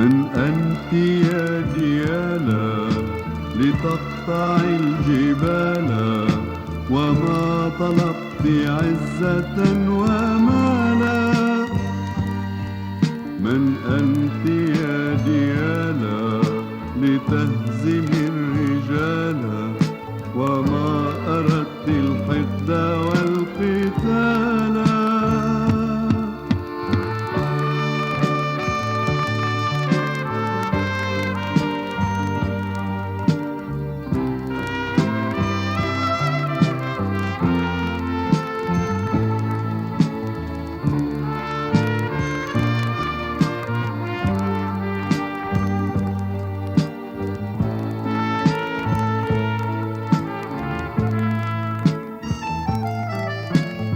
من أنت يا ديالا لتقطعي الجبال، وما طلبت عزة ومالا. من أنت يا ديالا لتهزمي الرجال، وما أردت الحقد والقتال.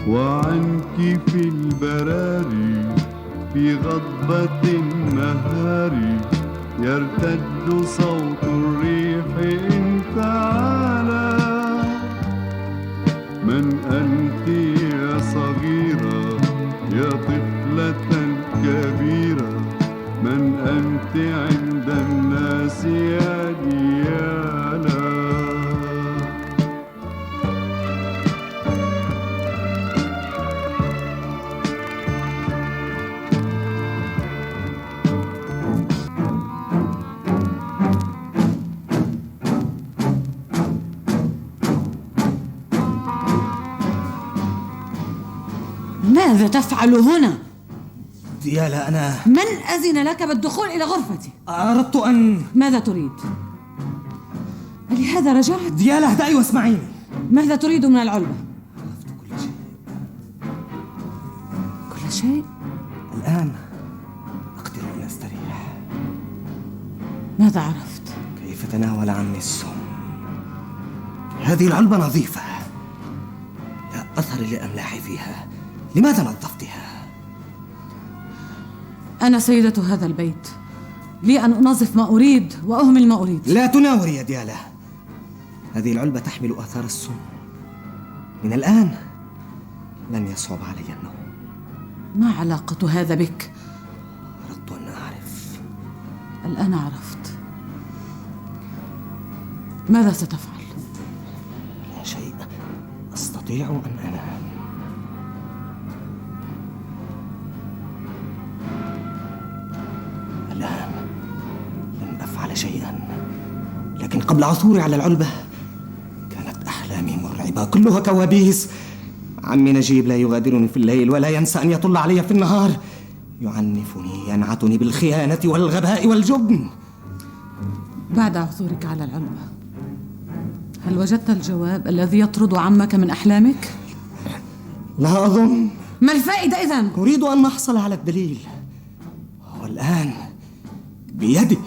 وعنك في البراري في غضبة النهار، يرتد صوت الريح إن تعالى. من أنت يا صغيرة يا طفلة كبيرة، من أنت عند الناس يا ديالا. ماذا تفعل هنا؟ ديالا، أنا من أذن لك بالدخول إلى غرفتي؟ أردت أن... ماذا تريد؟ لهذا رجعت؟ ديالا، اهدئي واسمعيني. ماذا تريد من العلبة؟ عرفت كل شيء. كل شيء؟ الآن أقدر أن أستريح. ماذا عرفت؟ كيف تناول عني السم. هذه العلبة نظيفة، لا أثر لأملاح فيها. لماذا نظفتها؟ أنا سيدة هذا البيت، لي أن أنظف ما أريد وأهمل ما أريد. لا تناوري يا ديالا، هذه العلبة تحمل آثار السم. من الآن لن يصعب علي النوم. ما علاقة هذا بك؟ أردت أن أعرف. الآن عرفت. ماذا ستفعل؟ لا شيء، أستطيع أن أنام. الآن لن أفعل شيئا، لكن قبل عثوري على العلبة كانت أحلامي مرعبة، كلها كوابيس. عمي نجيب لا يغادرني في الليل ولا ينسى أن يطل علي في النهار، يعنفني ينعتني بالخيانة والغباء والجبن. بعد عثورك على العلبة، هل وجدت الجواب الذي يطرد عمك من أحلامك؟ لا أظن. ما الفائدة إذن؟ أريد أن أحصل على الدليل، والآن بيدي.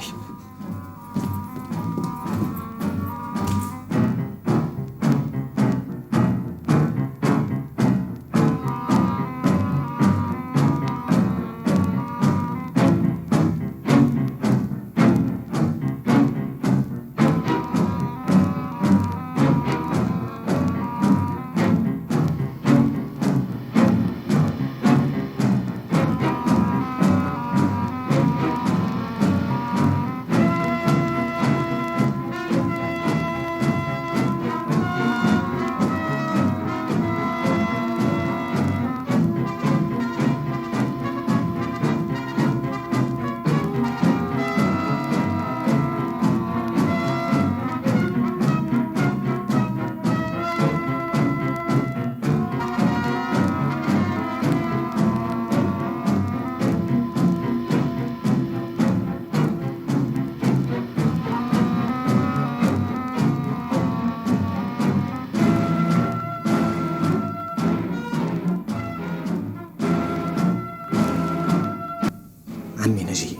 عمي نجيب،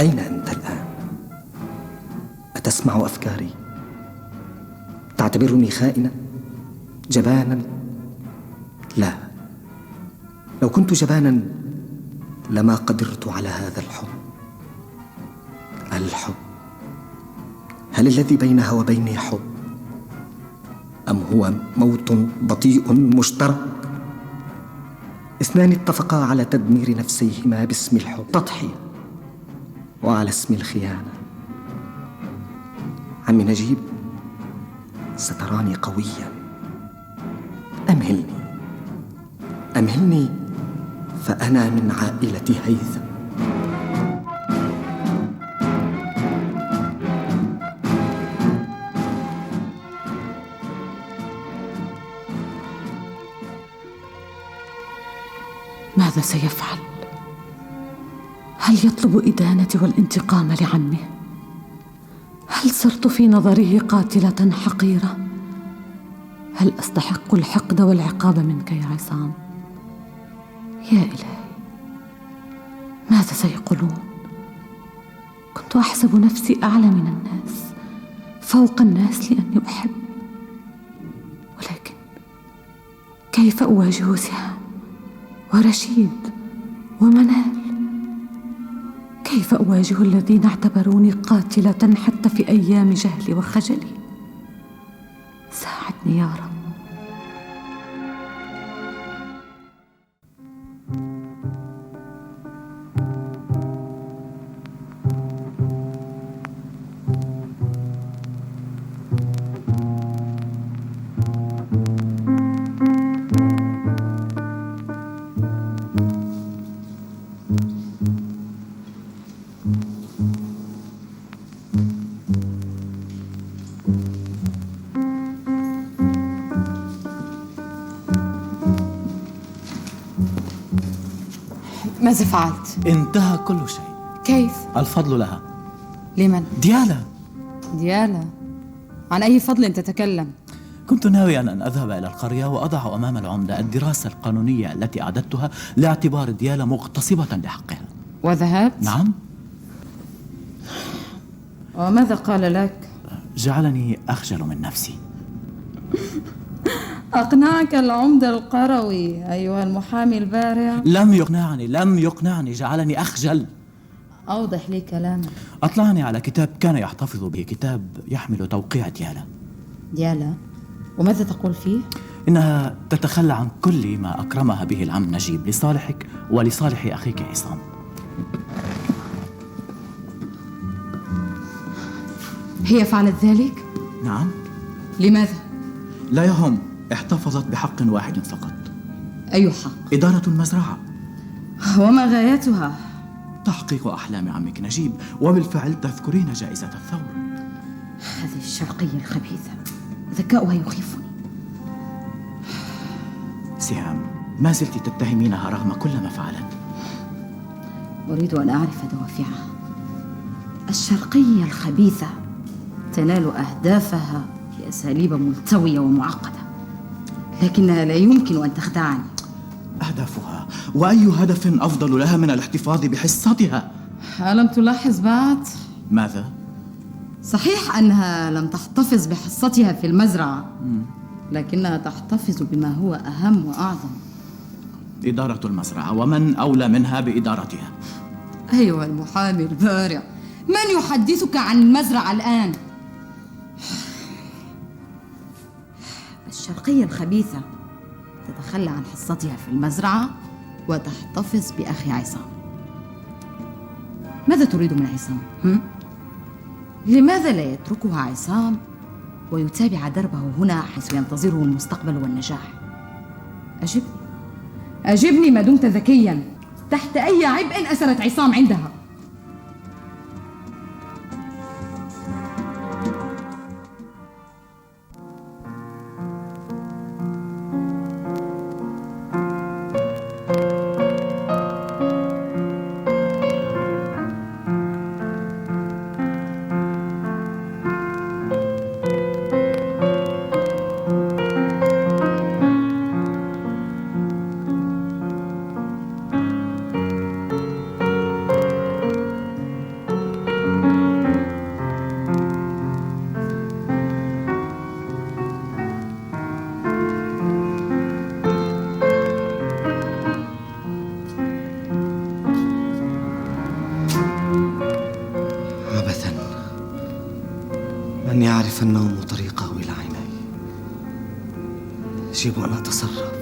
أين أنت الآن؟ أتسمع أفكاري؟ تعتبرني خائنا؟ جبانا؟ لا، لو كنت جبانا لما قدرت على هذا الحب. الحب، هل الذي بينها وبيني حب؟ أم هو موت بطيء مشترك؟ اثنان اتفقا على تدمير نفسيهما باسم الحب. تضحية وعلى اسم الخيانة. عمي نجيب، ستراني قويا. أمهلني فأنا من عائلة هيثم. ماذا سيفعل؟ هل يطلب إدانتي والانتقام لعمه؟ هل صرت في نظره قاتلة حقيرة؟ هل أستحق الحقد والعقاب منك يا عصام؟ يا إلهي، ماذا سيقولون؟ كنت أحسب نفسي أعلى من الناس، فوق الناس لأني أحب، ولكن كيف أواجه سهام ورشيد ومنال؟ كيف أواجه الذين اعتبروني قاتلة حتى في أيام جهلي وخجلي؟ ساعدني يا رب. ماذا فعلت؟ انتهى كل شيء. كيف؟ الفضل لها. لمن؟ ديالا. عن أي فضل تتكلم؟ كنت ناويا أن أذهب إلى القرية وأضع أمام العمدة الدراسة القانونية التي أعددتها لاعتبار ديالا مغتصبة لحقها. وذهبت؟ نعم. وماذا قال لك؟ جعلني أخجل من نفسي. أقنعك العمدة القروي أيها المحامي البارع؟ لم يقنعني، جعلني أخجل. أوضح لي كلامك. أطلعني على كتاب كان يحتفظ به، كتاب يحمل توقيع ديالا. وماذا تقول فيه؟ إنها تتخلى عن كل ما أكرمها به العم نجيب لصالحك ولصالح أخيك عصام. هي فعلت ذلك؟ نعم. لماذا؟ لا يهم، احتفظت بحق واحد فقط. أي حق؟ إدارة المزرعة. وما غايتها؟ تحقيق أحلام عمك نجيب، وبالفعل تذكرين جائزة الثور. هذه الشرقية الخبيثة ذكاؤها يخيفني. سهام، ما زلت تتهمينها رغم كل ما فعلت؟ أريد أن أعرف دوافعها. الشرقية الخبيثة تنال أهدافها بأساليب ملتوية ومعقدة، لكنها لا يمكن أن تخدعني. أهدافها؟ وأي هدف أفضل لها من الاحتفاظ بحصتها؟ ألم تلاحظ بعد؟ ماذا؟ صحيح أنها لم تحتفظ بحصتها في المزرعة، لكنها تحتفظ بما هو أهم وأعظم: إدارة المزرعة، ومن أولى منها بإدارتها؟ أيها المحامي البارع، من يحدثك عن المزرعة الآن؟ الشرقية الخبيثة تتخلى عن حصتها في المزرعة وتحتفظ بأخي عصام. ماذا تريد من عصام؟ لماذا لا يتركها عصام ويتابع دربه هنا حيث ينتظره المستقبل والنجاح؟ أجبني ما دمت ذكيا. تحت أي عبء أسرت عصام عندها؟ من يعرف النوم طريقه إلى عيني. يجب أن أتصرف.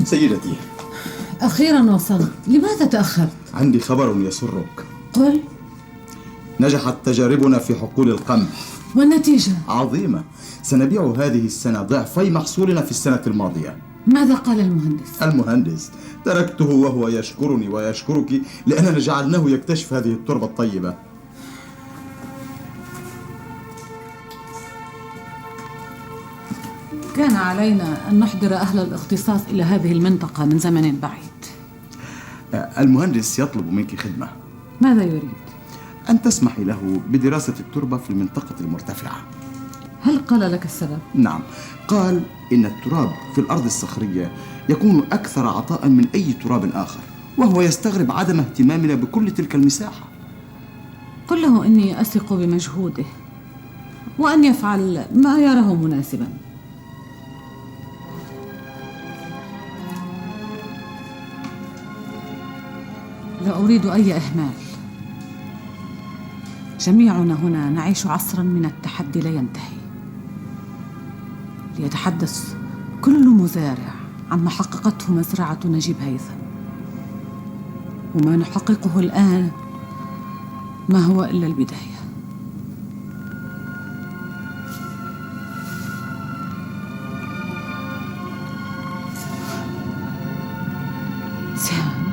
سيدتي، أخيرا وصلت. لماذا تأخرت؟ عندي خبر يسرك. قل. نجحت تجاربنا في حقول القمح. والنتيجة؟ عظيمة. سنبيع هذه السنة ضعفي محصولنا في السنة الماضية. ماذا قال المهندس؟ المهندس تركته وهو يشكرني ويشكرك لأننا جعلناه يكتشف هذه التربة الطيبة. كان علينا أن نحضر أهل الاختصاص إلى هذه المنطقة من زمن بعيد. المهندس يطلب منك خدمة. ماذا يريد؟ أن تسمحي له بدراسة التربة في المنطقة المرتفعة. هل قال لك السبب؟ نعم، قال إن التراب في الأرض الصخرية يكون أكثر عطاء من أي تراب آخر، وهو يستغرب عدم اهتمامنا بكل تلك المساحة. قل له إني أثق بمجهوده وأن يفعل ما يراه مناسبا. لا أريد أي إهمال. جميعنا هنا نعيش عصرا من التحدي لا ينتهي. ليتحدث كل مزارع عما حققته مزرعة نجيب هيثم، وما نحققه الآن ما هو إلا البداية. سهام،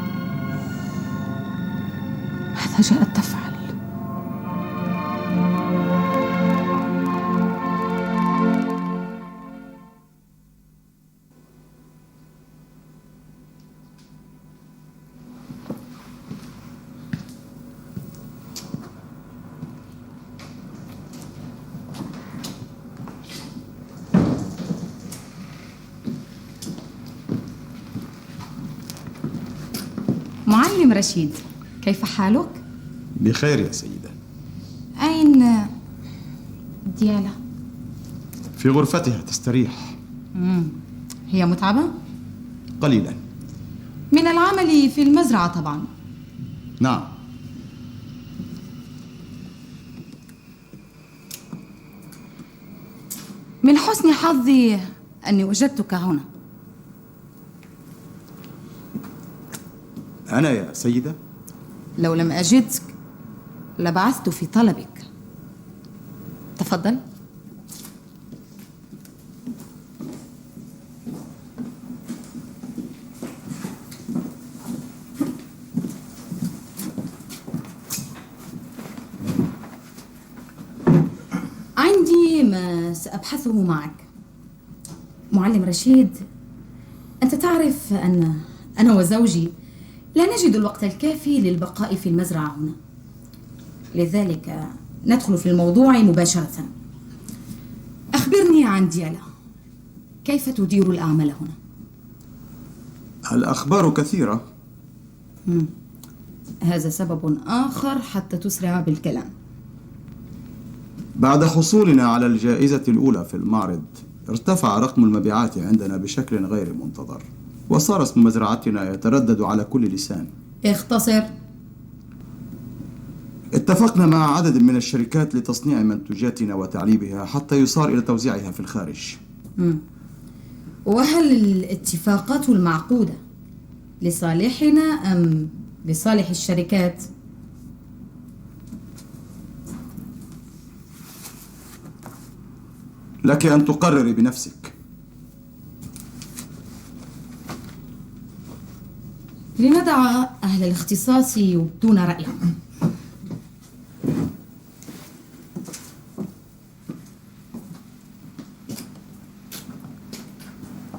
ماذا جاءت تفعل؟ معلم رشيد، كيف حالك؟ بخير يا سيدة. أين ديالا؟ في غرفتها تستريح. هي متعبة؟ قليلا. من العمل في المزرعة طبعا. نعم. من حسن حظي أني وجدتك هنا. أنا يا سيدة؟ لو لم أجدك لبعثت في طلبك. تفضل. عندي ما سأبحثه معك. معلم رشيد، أنت تعرف أن أنا وزوجي لا نجد الوقت الكافي للبقاء في المزرعة هنا، لذلك ندخل في الموضوع مباشرة. أخبرني عن ديالا، كيف تدير الأعمال هنا؟ الأخبار كثيرة. هذا سبب آخر حتى تسرع بالكلام. بعد حصولنا على الجائزة الأولى في المعرض ارتفع رقم المبيعات عندنا بشكل غير منتظر، وصار اسم مزرعتنا يتردد على كل لسان. اختصر. اتفقنا مع عدد من الشركات لتصنيع منتوجاتنا وتعليبها حتى يصار إلى توزيعها في الخارج. وهل الاتفاقات المعقودة لصالحنا أم لصالح الشركات؟ لك أن تقرري بنفسك. لندع أهل الاختصاص يبدون رأيهم.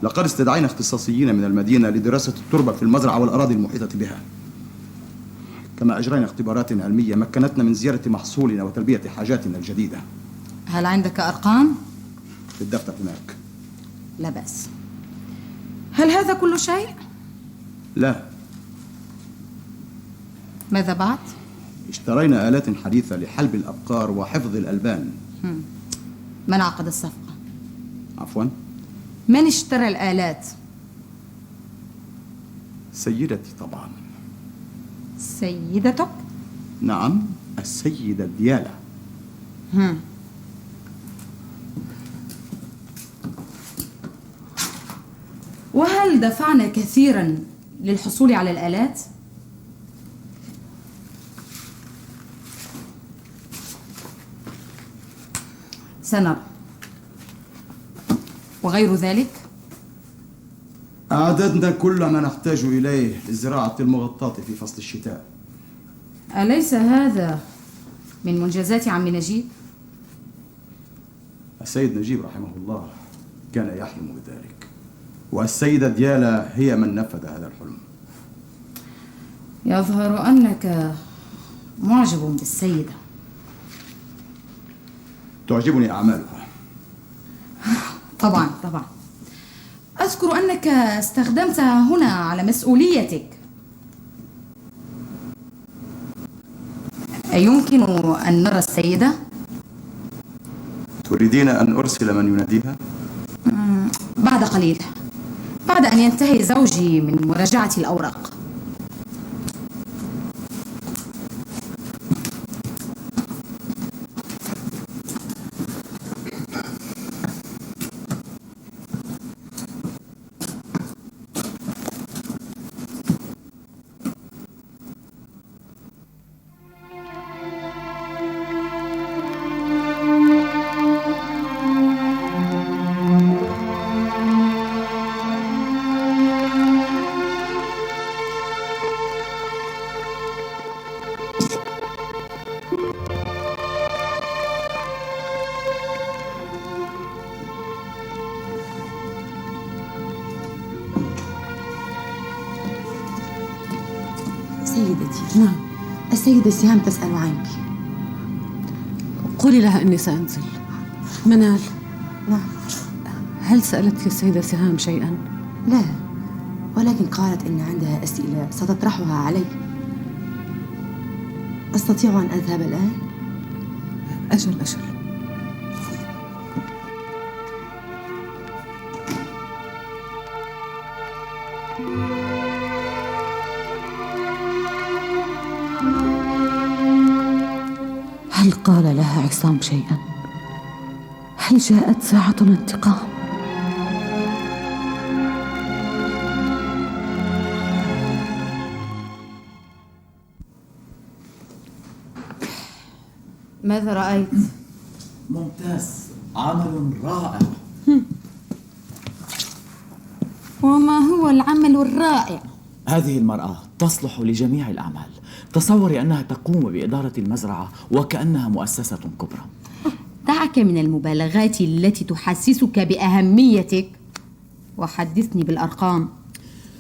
لقد استدعينا اختصاصيين من المدينة لدراسة التربة في المزرعة والأراضي المحيطة بها، كما أجرينا اختبارات علمية مكنتنا من زيارة محصولنا وتلبية حاجاتنا الجديدة. هل عندك أرقام؟ في الدفتر هناك. لا بأس. هل هذا كل شيء؟ لا. ماذا بعد؟ اشترينا آلات حديثة لحلب الأبقار وحفظ الألبان. من عقد الصفقة؟ عفوا؟ من اشترى الآلات؟ سيدتي طبعا. سيدتك؟ نعم، السيدة ديالا. وهل دفعنا كثيرا للحصول على الآلات؟ سنرى. وغير ذلك؟ أعددنا كل ما نحتاج إليه للزراعة المغطاة في فصل الشتاء. أليس هذا من منجزات عم نجيب؟ السيد نجيب رحمه الله كان يحلم بذلك، والسيدة ديالا هي من نفذ هذا الحلم. يظهر أنك معجب بالسيدة. تعجبني أعمالها. طبعا طبعا. أذكر أنك استخدمتها هنا على مسؤوليتك. أيمكن أن نرى السيدة؟ تريدين أن أرسل من يناديها؟ بعد قليل، بعد أن ينتهي زوجي من مراجعة الأوراق. سيدتي. نعم. السيدة سهام تسأل عنك. قولي لها أني سأنزل. منال. نعم. هل سألتك السيدة سهام شيئا؟ لا، ولكن قالت إن عندها أسئلة ستطرحها علي. أستطيع أن أذهب الآن؟ أجل. هل قال لها عصام شيئا؟ هل جاءت ساعة الانتقام؟ ماذا رأيت؟ ممتاز، عمل رائع. وما هو العمل الرائع؟ هذه المرأة تصلح لجميع الأعمال. تصوري أنها تقوم بإدارة المزرعة وكأنها مؤسسة كبرى. دعك من المبالغات التي تحسسك بأهميتك وحدثني بالأرقام.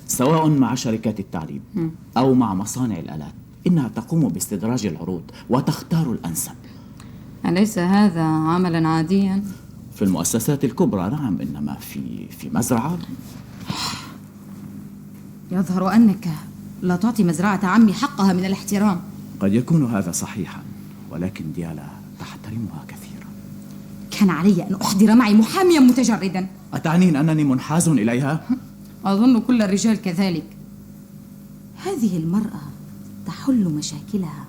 سواء مع شركات التعليم أو مع مصانع الآلات، إنها تقوم باستدراج العروض وتختار الأنسب. أليس هذا عملا عاديا؟ في المؤسسات الكبرى نعم، إنما في مزرعة. يظهر أنك لا تعطي مزرعة عمي حقها من الاحترام. قد يكون هذا صحيحا، ولكن ديالا تحترمها كثيرا. كان علي أن أحضر معي محاميا متجردا. أتعنين أنني منحاز إليها؟ أظن كل الرجال كذلك. هذه المرأة تحل مشاكلها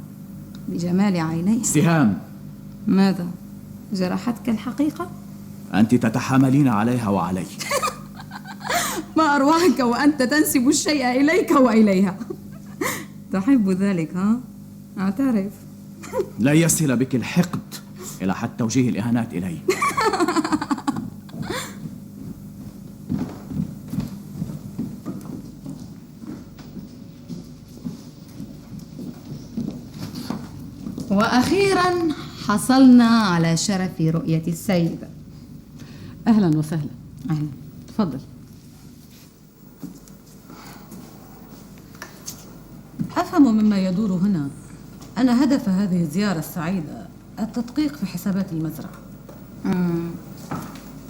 بجمال عينيها. سهام، ماذا؟ جرحتك الحقيقة؟ أنت تتحاملين عليها وعلي. ما أروعك وأنت تنسب الشيء إليك وإليها. تحب ذلك ها؟ أعترف. لا يسهل بك الحقد إلى حد توجيه الإهانات إلي. وأخيرا حصلنا على شرف رؤية السيدة. أهلا وسهلا. أهلا. تفضل. أفهم مما يدور هنا أن هدف هذه الزيارة السعيدة التدقيق في حسابات المزرعة.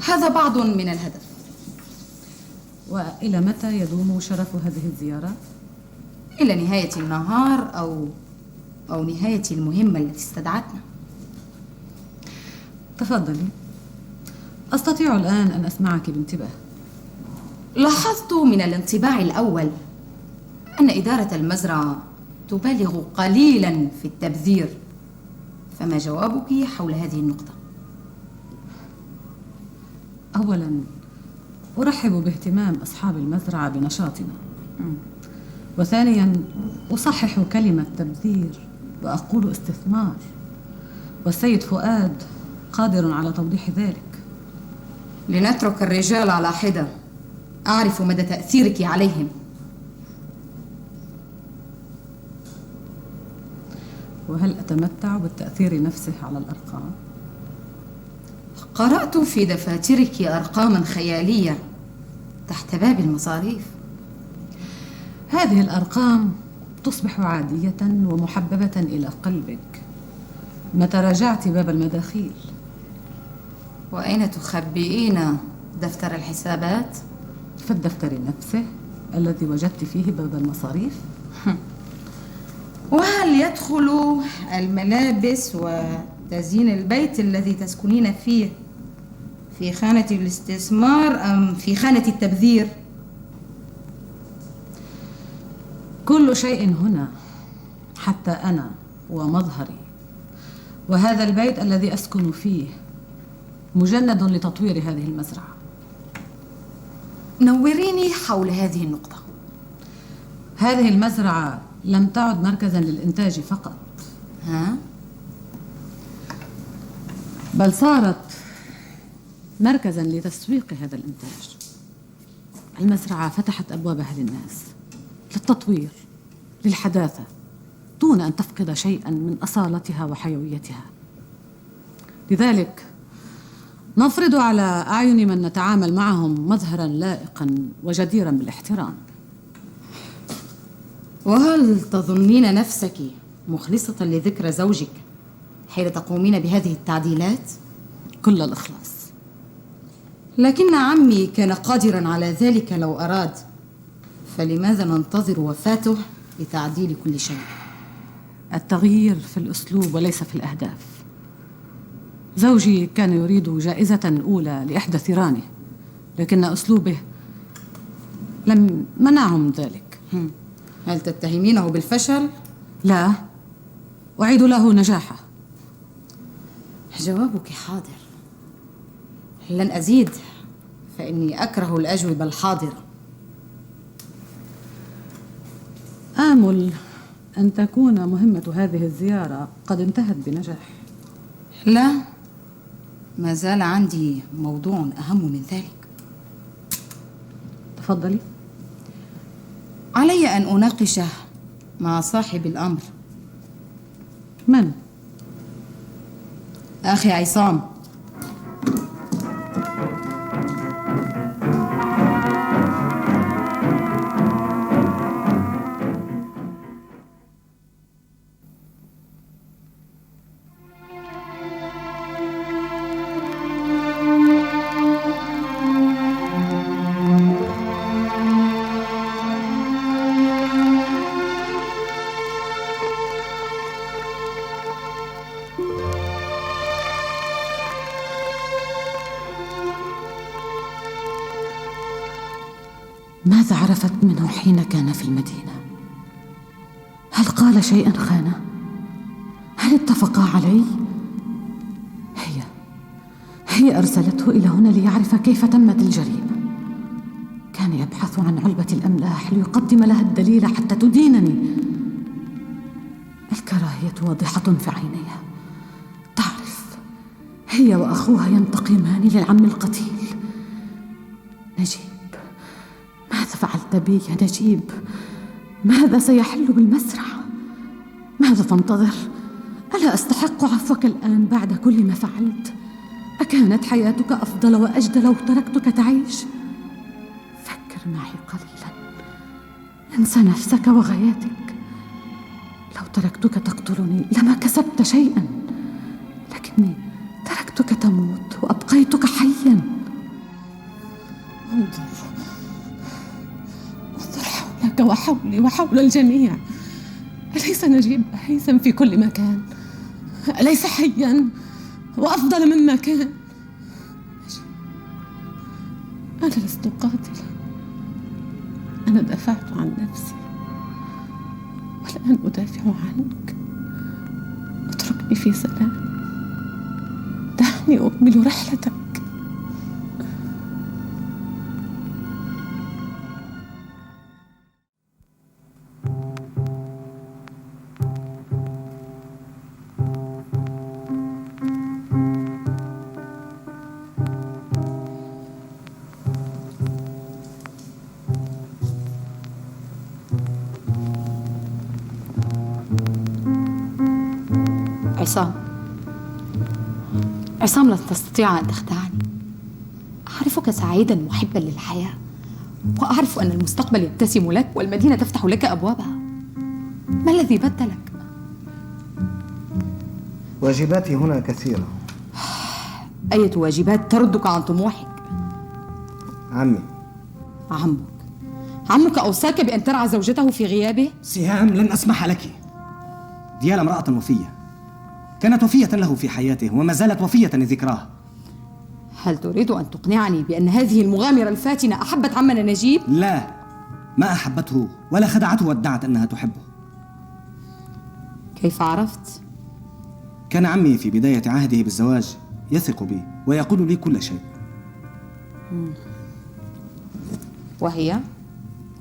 هذا بعض من الهدف. وإلى متى يدوم شرف هذه الزيارة؟ إلى نهاية النهار أو نهاية المهمة التي استدعتنا. تفضلي. أستطيع الآن أن أسمعك بانتباه. لاحظت من الانطباع الأول أن إدارة المزرعة تبالغ قليلا في التبذير، فما جوابك حول هذه النقطة؟ أولا أرحب باهتمام أصحاب المزرعة بنشاطنا. وثانيا أصحح كلمة تبذير وأقول استثمار، والسيد فؤاد قادر على توضيح ذلك. لنترك الرجال على حدة، أعرف مدى تأثيرك عليهم. وهل أتمتع بالتأثير نفسه على الأرقام؟ قرأت في دفاترك أرقاما خيالية تحت باب المصاريف. هذه الأرقام تصبح عادية ومحببة إلى قلبك متى راجعت باب المداخيل. وأين تخبئين دفتر الحسابات؟ في الدفتر نفسه الذي وجدت فيه باب المصاريف. وهل يدخل الملابس وتزيين البيت الذي تسكنين فيه في خانة الاستثمار أم في خانة التبذير؟ كل شيء هنا، حتى أنا ومظهري، وهذا البيت الذي أسكن فيه مجند لتطوير هذه المزرعة. نوريني حول هذه النقطة. هذه المزرعة لم تعد مركزا للإنتاج فقط، بل صارت مركزا لتسويق هذا الإنتاج. المزرعة فتحت أبوابها للناس، للتطوير، للحداثة، دون أن تفقد شيئا من أصالتها وحيويتها. لذلك نفرض على أعين من نتعامل معهم مظهرا لائقا وجديرا بالاحترام. وهل تظنين نفسك مخلصة لذكرى زوجك حين تقومين بهذه التعديلات؟ كل الإخلاص. لكن عمي كان قادرا على ذلك لو أراد، فلماذا ننتظر وفاته لتعديل كل شيء؟ التغيير في الأسلوب وليس في الأهداف. زوجي كان يريد جائزة أولى لإحدى ثيرانه، لكن أسلوبه لم منعه من ذلك. هل تتهمينه بالفشل؟ لا، أعيد له نجاحه. جوابك حاضر. لن أزيد، فإني أكره الأجوبة الحاضرة. آمل أن تكون مهمة هذه الزيارة قد انتهت بنجاح. لا، ما زال عندي موضوع أهم من ذلك. تفضلي. علي أن أناقشه مع صاحب الأمر. من؟ أخي عصام. ماذا عرفت منه حين كان في المدينة؟ هل قال شيئا خانه؟ هل اتفقا عليه؟ هي أرسلته إلى هنا ليعرف كيف تمت الجريمة. كان يبحث عن علبة الأملاح ليقدم لها الدليل حتى تدينني. الكراهية واضحة في عينيها. تعرف، هي وأخوها ينتقمان للعم القتيل. نجيب، ماذا فعلت بي يا نجيب؟ ماذا سيحل بالمزرعة؟ ماذا تنتظر؟ ألا أستحق عفوك الآن بعد كل ما فعلت؟ أكانت حياتك أفضل وأجدل لو تركتك تعيش؟ فكر معي قليلا، انسى نفسك وغاياتك. لو تركتك تقتلني لما كسبت شيئا، لكني تركتك تموت وأبقيتك حيا. انظر حولك وحولي وحول الجميع. أليس نجيب هيثم في كل مكان؟ أليس حيا وأفضل مما كان؟ أنا لست قاتلة، أنا دافعت عن نفسي، والآن أدافع عنك. اتركني في سلام، دعني أكمل رحلتك. عصام لن تستطيع أن تخدعني. أعرفك سعيدا محبا للحياة، وأعرف أن المستقبل يبتسم لك والمدينة تفتح لك أبوابها. ما الذي بدلك؟ واجباتي هنا كثيرة. أية واجبات تردك عن طموحك؟ عمي. عمك أوصاك بأن ترعى زوجته في غيابه؟ سهام، لن أسمح لك. ديالا امرأة وفية، كانت وفية له في حياته وما زالت وفية لذكراه. هل تريد أن تقنعني بأن هذه المغامرة الفاتنة أحبت عمنا نجيب؟ لا، ما أحبته ولا خدعته وادعت أنها تحبه. كيف عرفت؟ كان عمي في بداية عهده بالزواج يثق بي ويقول لي كل شيء.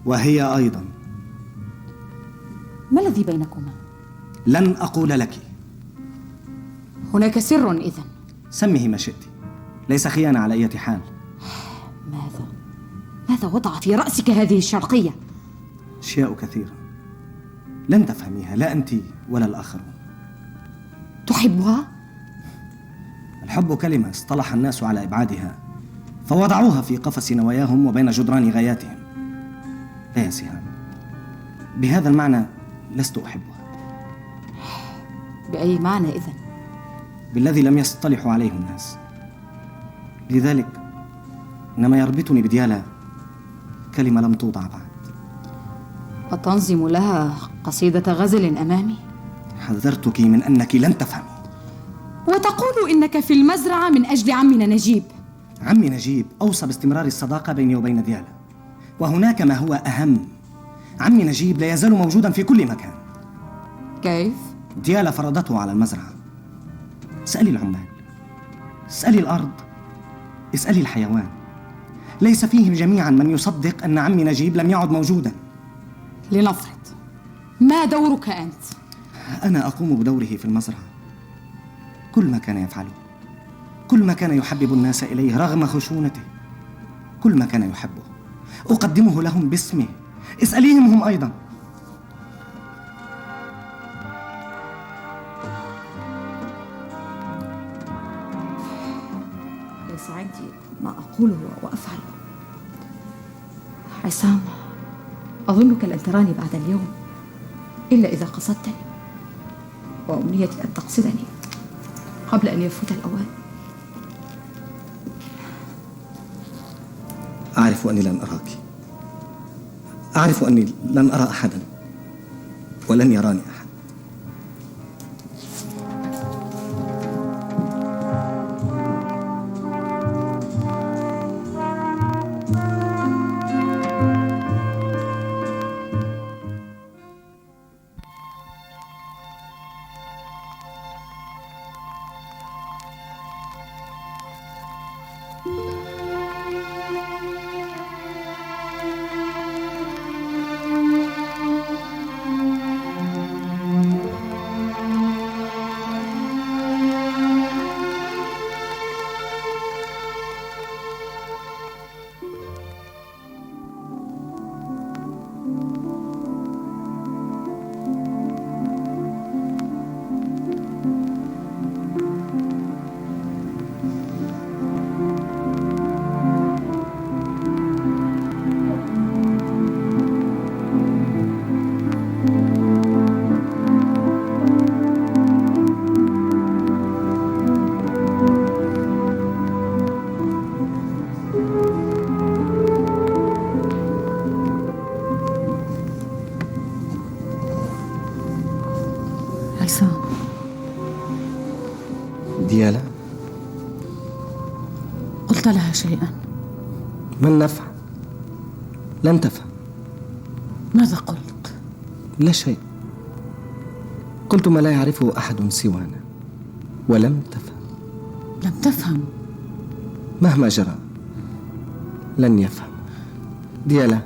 وهي أيضا. ما الذي بينكما؟ لن أقول لك. هناك سر إذن. سميه ما شئت، ليس خيانة على أي حال. ماذا وضع في رأسك هذه الشرقية؟ أشياء كثيرة لن تفهميها، لا أنت ولا الآخرون. تحبها؟ الحب كلمة اصطلح الناس على إبعادها فوضعوها في قفص نواياهم وبين جدران غاياتهم. لا يا سهام، بهذا المعنى لست أحبها. بأي معنى إذن؟ بالذي لم يصطلحوا عليه الناس. لذلك إنما يربطني بديالا كلمة لم توضع بعد. وتنظم لها قصيدة غزل أمامي؟ حذرتك من أنك لن تفهمي. وتقول إنك في المزرعة من أجل عمنا نجيب. عمي نجيب أوصى باستمرار الصداقة بيني وبين ديالا، وهناك ما هو أهم. عمي نجيب لا يزال موجودا في كل مكان. كيف؟ ديالا فرضته على المزرعة. اسألي العمال، اسألي الأرض، اسألي الحيوان، ليس فيهم جميعا من يصدق أن عمي نجيب لم يعد موجودا. لنفرض، ما دورك أنت؟ أنا أقوم بدوره في المزرعة. كل ما كان يفعله، كل ما كان يحبب الناس إليه رغم خشونته، كل ما كان يحبه أقدمه لهم باسمه. اسأليهم هم أيضا. ليس عندي ما أقوله وأفعله. عصام، أظنك لن تراني بعد اليوم إلا إذا قصدتني، وأمنيتي أن تقصدني قبل أن يفوت الأوان. أعرف أني لن أراك، أعرف أني لن أرى أحدا ولن يراني أحد. عصام. ديالا، قلت لها شيئا. ما النفع؟ لن تفهم. ماذا قلت؟ لا شيء. قلت ما لا يعرفه أحد سوانا، ولم تفهم. لم تفهم؟ مهما جرى لن يفهم. ديالا،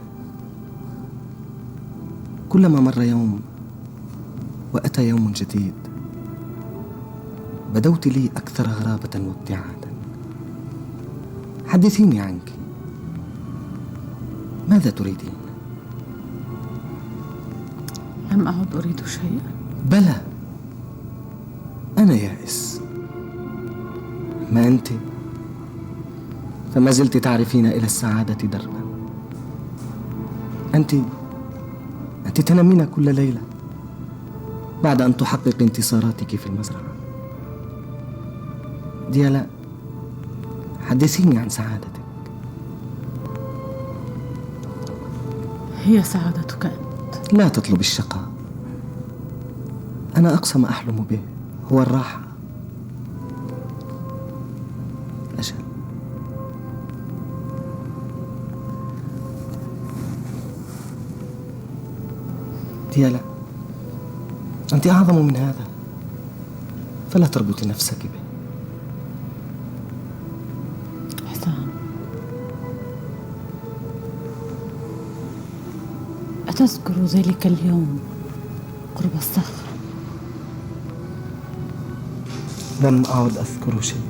كلما مر يوم وأتى يوم جديد بدوت لي أكثر غرابة وابتعادا. حدثيني عنك، ماذا تريدين؟ لم أعد أريد شيئا. بلى، أنا يائس. ما أنت فما زلت تعرفين إلى السعادة دربا. أنت تنامين كل ليلة بعد أن تحقق انتصاراتك في المزرعة. ديالا، حدثيني عن سعادتك. هي سعادتك أنت. لا تطلب الشقاء. أنا أقصى ما أحلم به هو الراحة. أجل، ديالا، أنت أعظم من هذا، فلا تربطي نفسك به. حسام، أتذكر ذلك اليوم قرب الصخرة؟ لم أعد أذكر شيئا.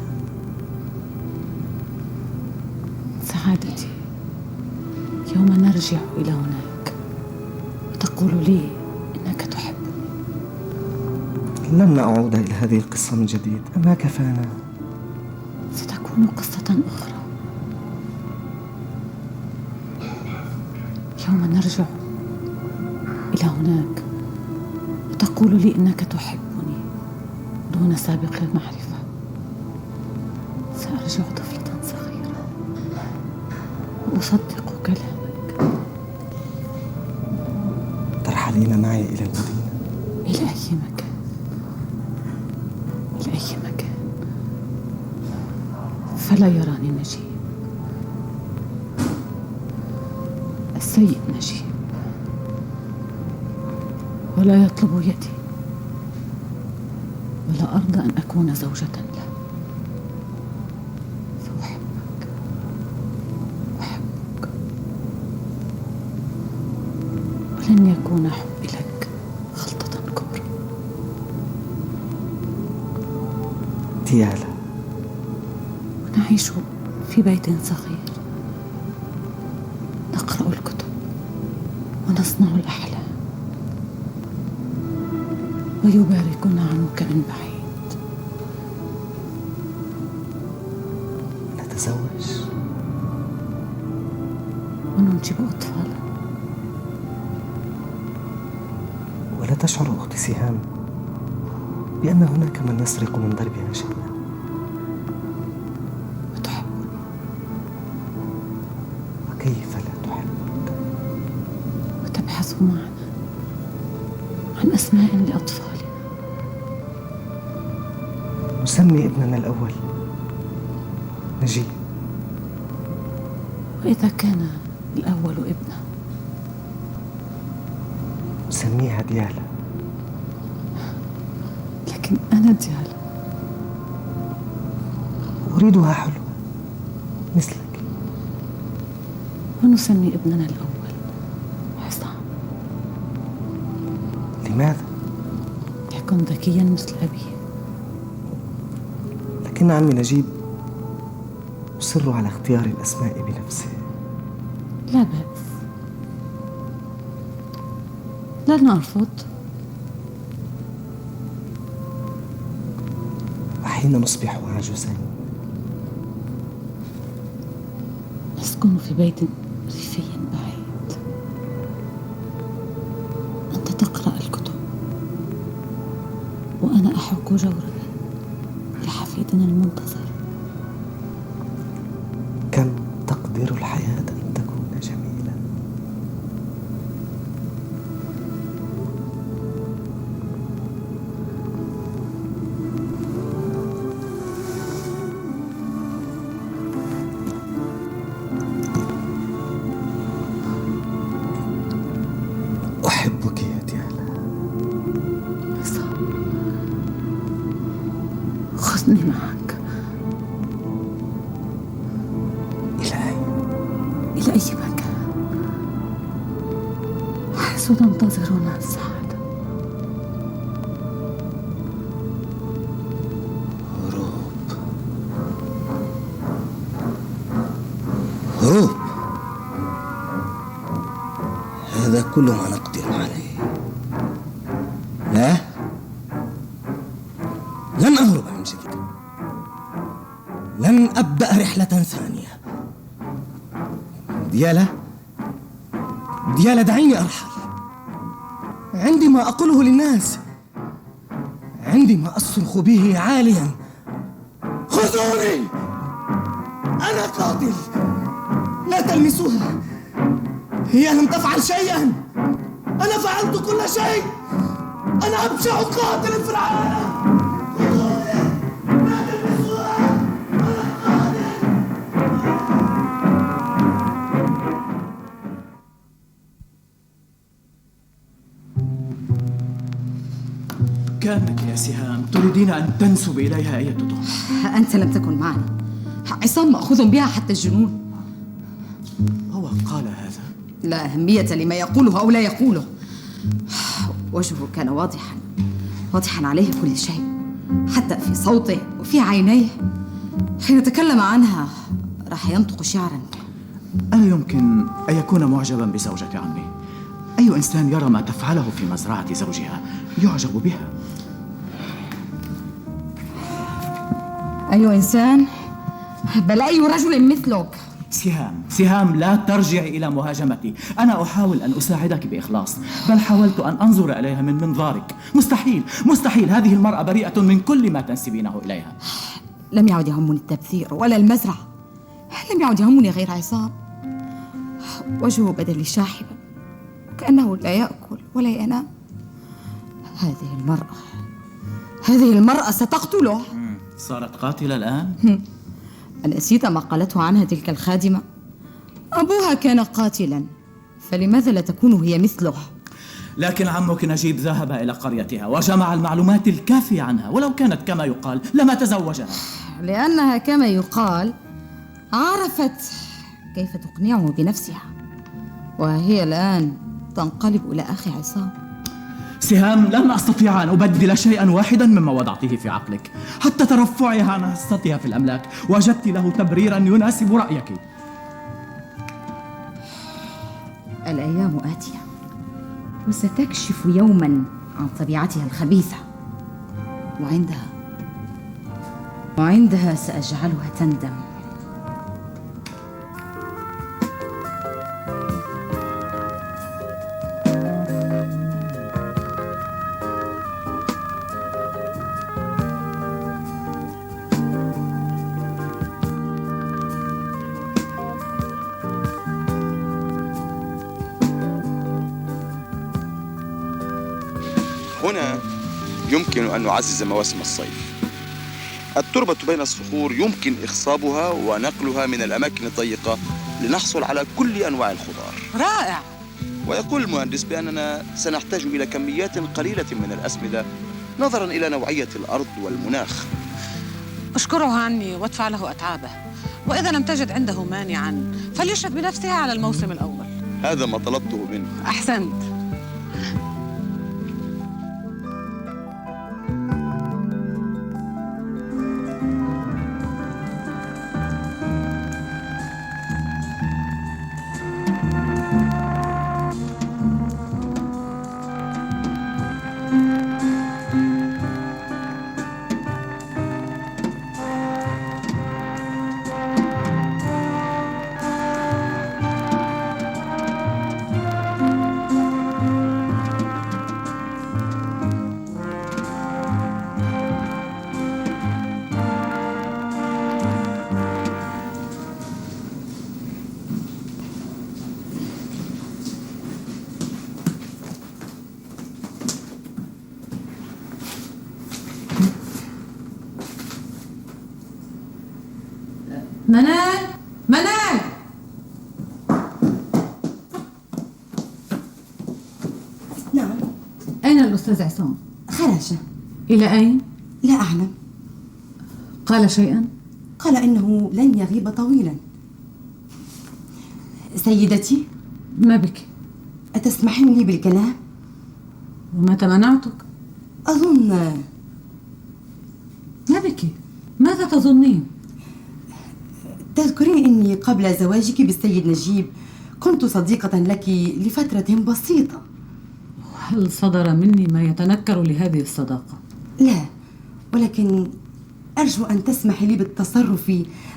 سعادتي يوم نرجع إلى هناك وتقول لي إنك تحبني. لن أعود إلى هذه القصة من جديد، أما كفانا. ستكون قصة أخرى يوم نرجع إلى هناك وتقول لي إنك تحبني دون سابق المعرفة. سأرجع طفلة صغيرة وأصدق كلامك. ترحلين معي إلى المدينة؟ إلى أي مكان، إلى أي مكان، فلا يراني نجيب، السيد نجيب، ولا يطلب يدي، ولا أرضى أن أكون زوجة له. فأحبك، أحبك، ولن يكون حبي لك غلطة كبرى. ديالا، ونعيش في بيت صغير، نقرأ الكتب ونصنع الأحلام، ويباركنا عنك من بعيد. نتزوج وننجب أطفالا. ولا تشعر أختي سهام بأن هناك من يسرق من دربها شيئا؟ وتحبني. وكيف لا تحبك؟ وتبحث معنا عن أسماء لأطفالنا. نسمي ابننا الأول نجيب. وإذا كان الأول ابنه نسميها ديالا. لكن أنا ديالا. أريدها حلوة مثلك. ونسمي ابننا الأول حسام. لماذا؟ يكن ذكيا مثل أبيه. لكن عمي نجيب يصر على اختيار الأسماء بنفسه. لا بأس، لن أرفض. وحين نصبح عجوزين نسكن في بيت ريفي بعيد. أنت تقرأ الكتب وأنا أحك جورا لحفيدنا المنتظر. كم تقدر الحياة أن تكون جميلة. أحبك يا ديالا. خذني معك. إلى أين؟ إلى أي مكان حيث تنتظرنا السعادة. هروب، هروب، هذا كل ما نقدر عليه. لا، لن لن أبدأ رحلة ثانية. ديالا دعيني أرحل. عندي ما أقوله للناس، عندي ما أصرخ به عاليا: خذوني، أنا قاتل. لا تلمسوها، هي لم تفعل شيئا، أنا فعلت كل شيء. أنا أبشع قاتل في العالم. كأنك يا سهام تريدين أن تنسب إليها أي تهمة. أنت لم تكن معي. عصام مأخوذ بها حتى الجنون. هو قال هذا؟ لا أهمية لما يقوله أو لا يقوله. وجهه كان واضحا عليه كل شيء، حتى في صوته وفي عينيه. حين تكلم عنها راح ينطق شعرا. ألا يمكن أن يكون معجبا بزوجة عمي؟ أي إنسان يرى ما تفعله في مزرعة زوجها يعجب بها. أي إنسان؟ بل أي رجل مثلك. سهام لا ترجعي إلى مهاجمتي. أنا أحاول أن أساعدك بإخلاص، بل حاولت أن أنظر إليها من منظارك. مستحيل هذه المرأة بريئة من كل ما تنسبينه إليها. لم يعد يهمني التبذير ولا المزرعة، لم يعد يهمني غير عصام. وجهه بدا لي شاحبا، كأنه لا يأكل ولا ينام. هذه المرأة ستقتله. صارت قاتلة الآن؟ أنسيت ما قالته عنها تلك الخادمة؟ أبوها كان قاتلا، فلماذا لا تكون هي مثله؟ لكن عمك نجيب ذهب إلى قريتها وجمع المعلومات الكافية عنها، ولو كانت كما يقال لما تزوجها. لأنها كما يقال عرفت كيف تقنعه بنفسها، وهي الآن تنقلب إلى أخي عصام. سهام، لن أستطيع أن أبدل شيئا واحدا مما وضعته في عقلك. حتى ترفعها عن حصتها في الأملاك وجدت له تبريرا يناسب رأيك. الأيام آتية وستكشف يوما عن طبيعتها الخبيثة، وعندها سأجعلها تندم. هنا يمكن أن نعزز مواسم الصيف. التربة بين الصخور يمكن إخصابها ونقلها من الأماكن الضيقة لنحصل على كل أنواع الخضار. رائع. ويقول المهندس بأننا سنحتاج إلى كميات قليلة من الأسمدة نظرا إلى نوعية الأرض والمناخ. أشكره عني وادفع له أتعابه، وإذا لم تجد عنده مانعا فليشرف بنفسها على الموسم الأول. هذا ما طلبته منه. أحسنت. منال. نعم. أين الأستاذ عصام؟ خرج. إلى أين؟ لا أعلم. قال شيئا؟ قال إنه لن يغيب طويلا. سيدتي، ما بك؟ أتسمحين لي بالكلام؟ ومتى منعتك؟ أظن. ما بك؟ ماذا تظنين؟ تذكرين أني قبل زواجك بالسيد نجيب كنت صديقة لك لفترة بسيطة. هل صدر مني ما يتنكر لهذه الصداقة؟ لا، ولكن أرجو أن تسمحي لي بالتصرف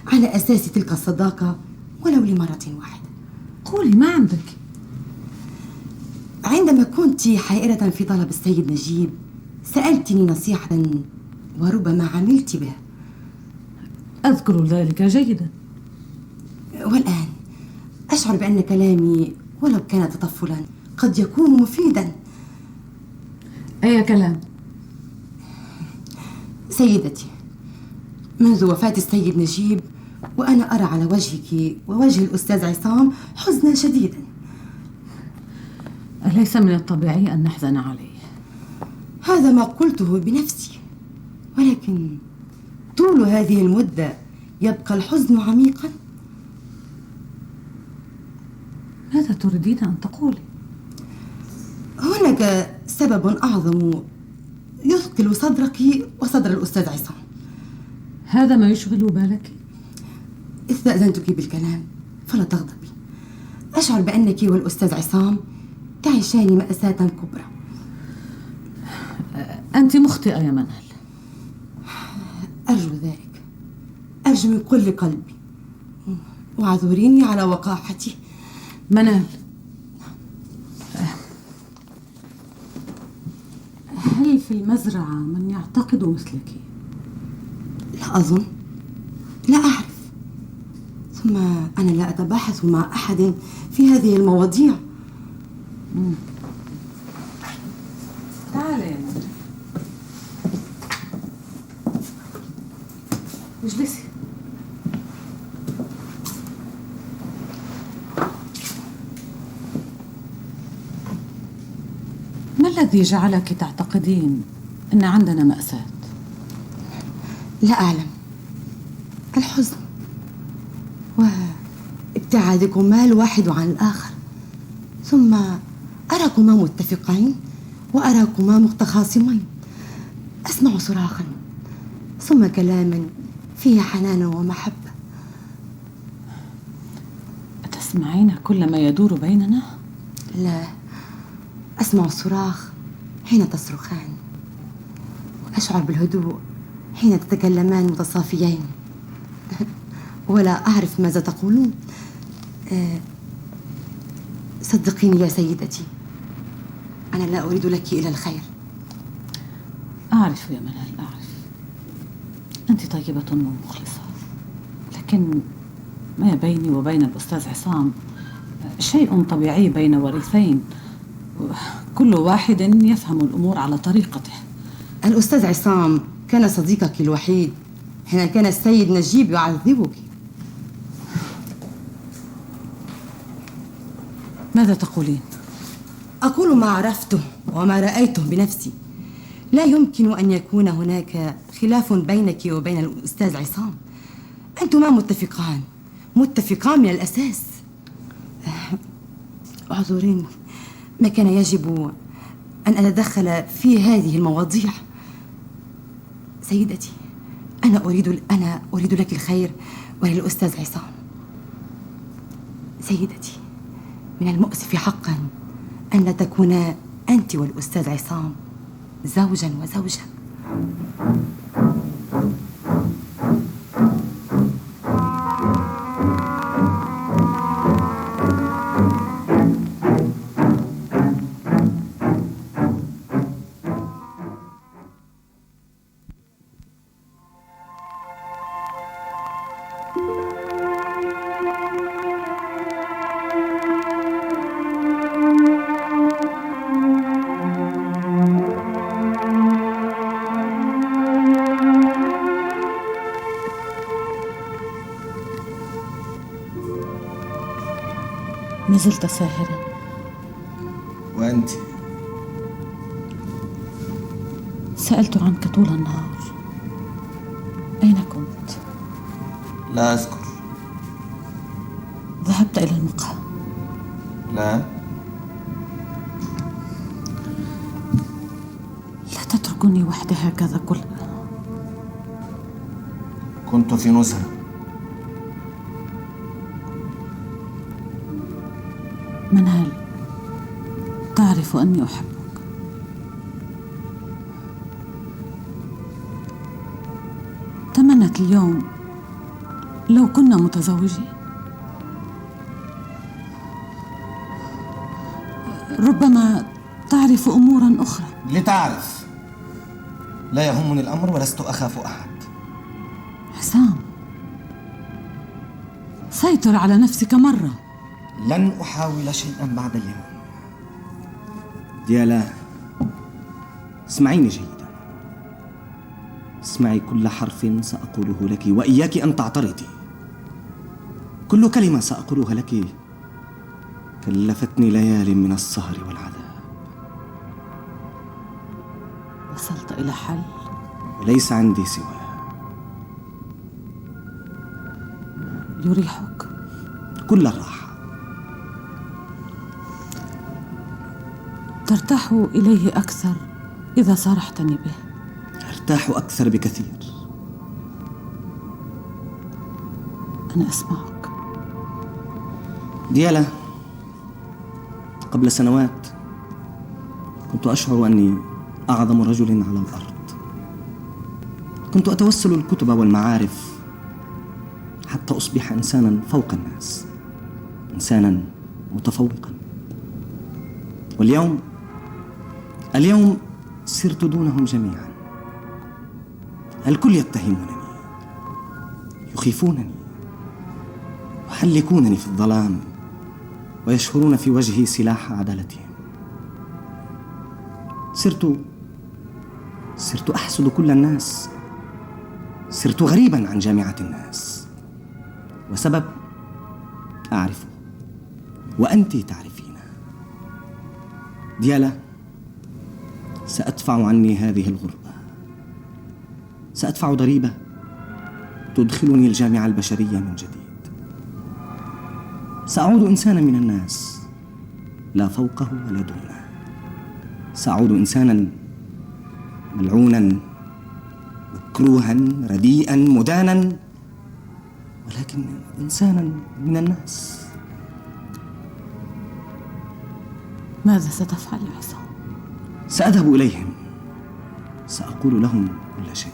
على أساس تلك الصداقة ولو لمرة واحدة. قولي، ما عندك؟ عندما كنت حائرة في طلب السيد نجيب سألتني نصيحة وربما عملت بها. أذكر ذلك جيدا. والآن أشعر بأن كلامي ولو كان تطفلا قد يكون مفيدا. أي كلام؟ سيدتي، منذ وفاة السيد نجيب وأنا أرى على وجهك ووجه الأستاذ عصام حزنا شديدا. أليس من الطبيعي أن نحزن عليه؟ هذا ما قلته بنفسي، ولكن طول هذه المدة يبقى الحزن عميقا. ماذا تريدين أن تقولي؟ هناك سبب أعظم يثقل صدرك وصدر الأستاذ عصام. هذا ما يشغل بالك؟ استأذنتك بالكلام فلا تغضبي. أشعر بأنك والأستاذ عصام تعيشان مأساة كبرى. أنت مخطئة يا منال. أرجو ذلك، أرجو من كل قلبي، واعذريني على وقاحتي. منال، هل في المزرعة من يعتقد مثلك؟ لا أظن، لا أعرف. ثم أنا لا أتباحث مع أحد في هذه المواضيع. تعالي يا منال، اجلسي. ما الذي جعلك تعتقدين أن عندنا مأساة؟ لا أعلم. الحزن وابتعادكما الواحد عن الآخر، ثم أراكما متفقين وأراكما متخاصمين. أسمع صراخا ثم كلاما فيه حنان ومحبة. أتسمعين كل ما يدور بيننا؟ لا، أسمع الصراخ حين تصرخان، وأشعر بالهدوء حين تتكلمان متصافيين. ولا أعرف ماذا تقولون. صدقيني يا سيدتي، أنا لا أريد لك إلا الخير. أعرف يا منال، أعرف. أنت طيبة ومخلصة، لكن ما بيني وبين الأستاذ عصام شيء طبيعي بين وريثين، كل واحد يفهم الأمور على طريقته. الأستاذ عصام كان صديقك الوحيد حين كان السيد نجيب يعذبك. ماذا تقولين؟ أقول ما عرفته وما رأيته بنفسي. لا يمكن أن يكون هناك خلاف بينك وبين الأستاذ عصام. أنتما متفقان من الأساس. اعذريني، ما كان يجب أن أتدخل في هذه المواضيع. سيدتي، أنا أريد لك الخير وللأستاذ عصام. سيدتي، من المؤسف حقا أن لا تكونا أنت والأستاذ عصام زوجا وزوجة. ما زلت ساهرا. وأنت؟ سألت عنك طول النهار، أين كنت؟ لا أذكر. ذهبت إلى المقهى؟ لا. لا تتركني وحدي هكذا كنت في نزهة. منال، تعرف أني أحبك. كانت اليوم لو كنا متزوجين؟ ربما تعرف أموراً أخرى. لتعرف، لا يهمني الأمر ولست أخاف أحد. حسام، سيطر على نفسك مرة. لن أحاول شيئا بعد اليوم. ديالا، اسمعيني جيدا، اسمعي كل حرف سأقوله لك وإياك أن تعترضي. كل كلمة سأقولها لك كلفتني ليال من السهر والعذاب. وصلت إلى حل؟ ليس عندي سواه. يريحك؟ كل الراحة. ترتاح إليه أكثر إذا صارحتني به. أرتاح أكثر بكثير. أنا أسمعك. ديالا، قبل سنوات كنت أشعر أني أعظم رجل على الأرض. كنت أتوسل الكتب والمعارف حتى أصبح إنسانا فوق الناس، إنسانا متفوقا. واليوم صرت دونهم جميعا. الكل يتهمونني، يخيفونني، يحلكونني في الظلام ويشهرون في وجهي سلاح عدالتهم. صرت أحسد كل الناس. صرت غريبا عن جامعة الناس، وسبب أعرفه وأنت تعرفينه. ديالا، سأدفع عني هذه الغربة، سأدفع ضريبة تدخلني الجامعة البشرية من جديد. سأعود إنسانا من الناس، لا فوقه ولا دونه. سأعود إنسانا ملعونا، مكروها، رديئا، مدانا، ولكن إنسانا من الناس. ماذا ستفعل يا حسام؟ سأذهب إليهم، سأقول لهم كل شيء.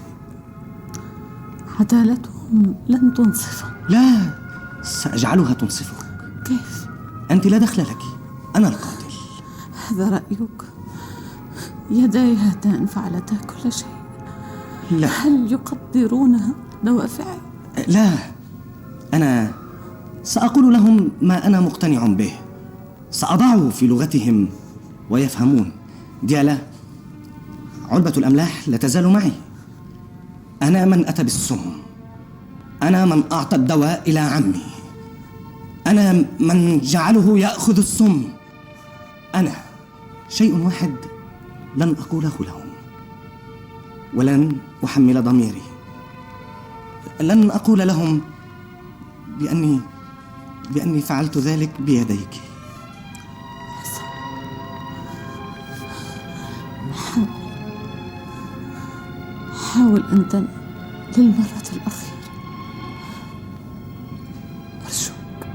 عدالتهم لن تنصفك. لا، سأجعلها تنصفك. كيف؟ أنت لا دخل لك، أنا القاتل. هذا رأيك؟ يداي هاتان فعلتا كل شيء. لا. هل يقدرونها دوافعي؟ لا، أنا سأقول لهم ما أنا مقتنع به، سأضعه في لغتهم ويفهمون. ديالا، علبة الأملاح لا تزال معي. أنا من أتى بالسم، أنا من أعطى الدواء إلى عمي، أنا من جعله يأخذ السم. أنا شيء واحد لن أقوله لهم، ولن أحمل ضميري. لن أقول لهم بأني فعلت ذلك بيديك. حاول أنت للمرة الأخيرة، أرجوك.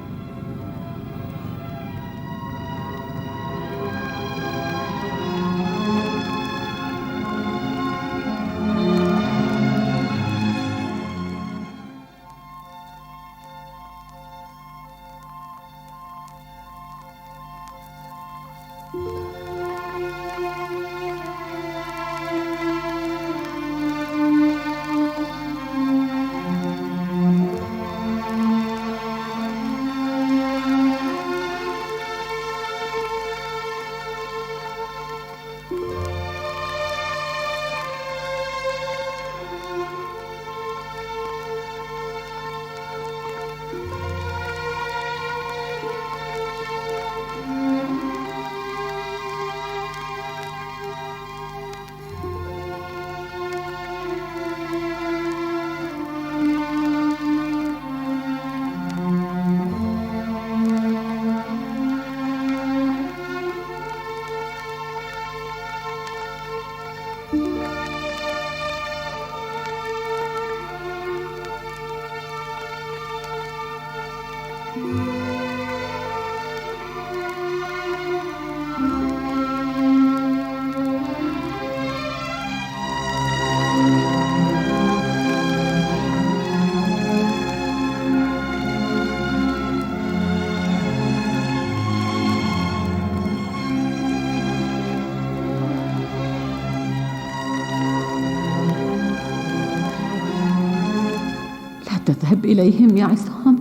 تذهب إليهم يا عصام؟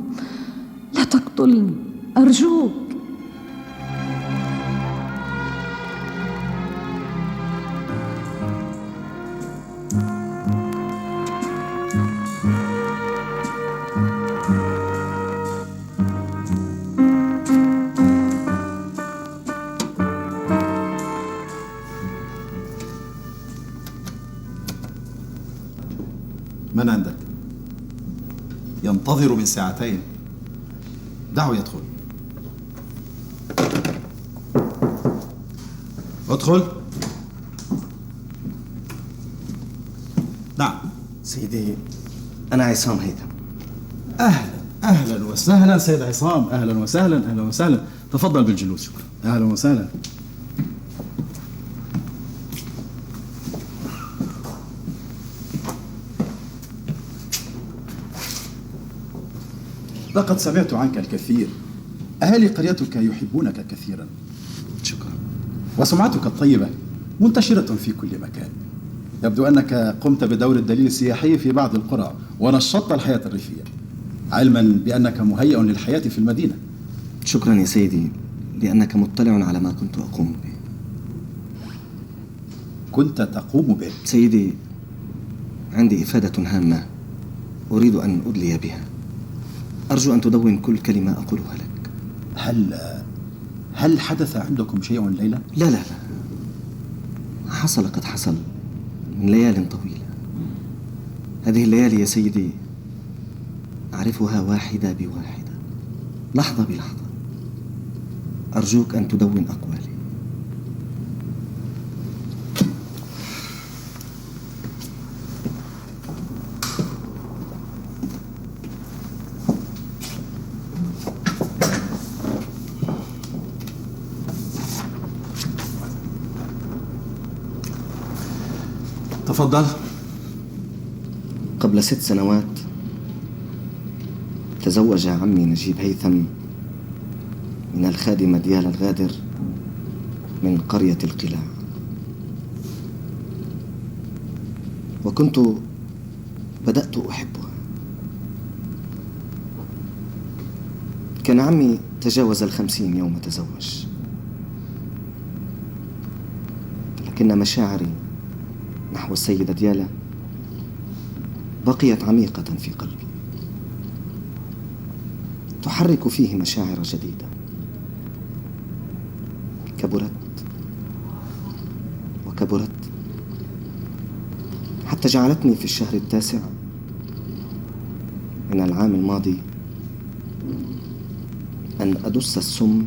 لا تقتلني أرجوك. من عندك؟ ينتظر من ساعتين. دعه يدخل. ادخل. نعم. سيدي، أنا عصام هيثم. أهلا وسهلا سيد عصام، أهلا وسهلا أهلا وسهلا. تفضل بالجلوس. شكرا. أهلا وسهلا. لقد سمعت عنك الكثير. أهالي قريتك يحبونك كثيرا. شكرا. وسمعتك الطيبة منتشرة في كل مكان. يبدو أنك قمت بدور الدليل السياحي في بعض القرى ونشطت الحياة الريفية، علما بأنك مهيئ للحياة في المدينة. شكرا يا سيدي، لأنك مطلع على ما كنت أقوم به. كنت تقوم به؟ سيدي، عندي إفادة هامة أريد أن أدلي بها. أرجو أن تدون كل كلمة أقولها لك. هل حدث عندكم شيء الليلة؟ لا لا لا، حصل قد حصل من ليال طويلة. هذه الليالي يا سيدي أعرفها واحدة بواحدة، لحظة بلحظة. أرجوك أن تدون أقوالي. تفضل. قبل 6 سنوات تزوج عمي نجيب هيثم من الخادمة ديال الغادر من قرية القلاع، وكنت بدأت أحبها. كان عمي تجاوز 50 يوم تزوج، لكن مشاعري نحو السيدة ديالا بقيت عميقة في قلبي، تحرك فيه مشاعر جديدة كبرت وكبرت حتى جعلتني في الشهر 9 من العام الماضي أن أدس السم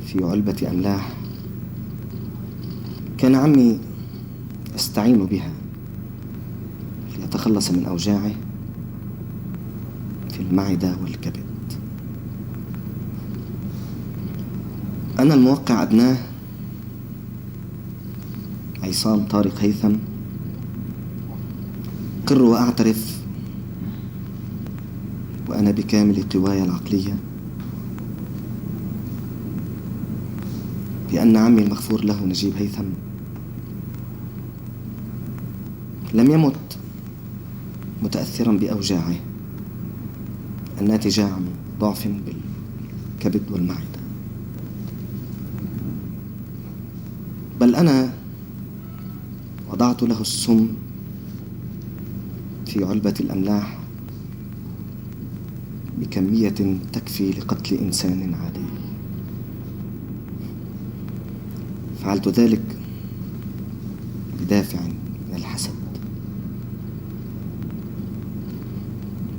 في علبة أملاح كان عمي يستعين بها ليتخلص من أوجاعه في المعدة والكبد. أنا الموقع أبناه عصام طارق هيثم، قر وأعترف وأنا بكامل قواي العقلية بأن عمي المغفور له نجيب هيثم لم يمت متأثرا بأوجاعه الناتجة عن ضعف بالكبد والمعدة، بل أنا وضعت له السم في علبة الأملاح بكمية تكفي لقتل إنسان عادي. فعلت ذلك بدافع من الحسد.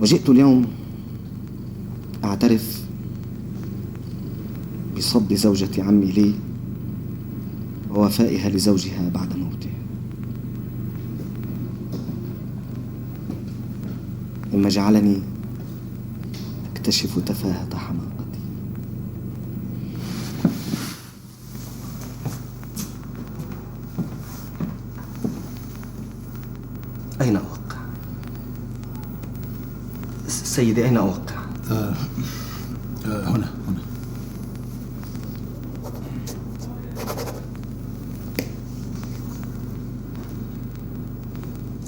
وجئت اليوم أعترف بصد زوجة عمي لي ووفائها لزوجها بعد موته، مما جعلني أكتشف تفاهة حماقتي. أين أوقع؟ سيدي أين أوقع؟ هنا.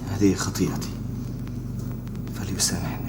هذه خطيئتي فليسامحني.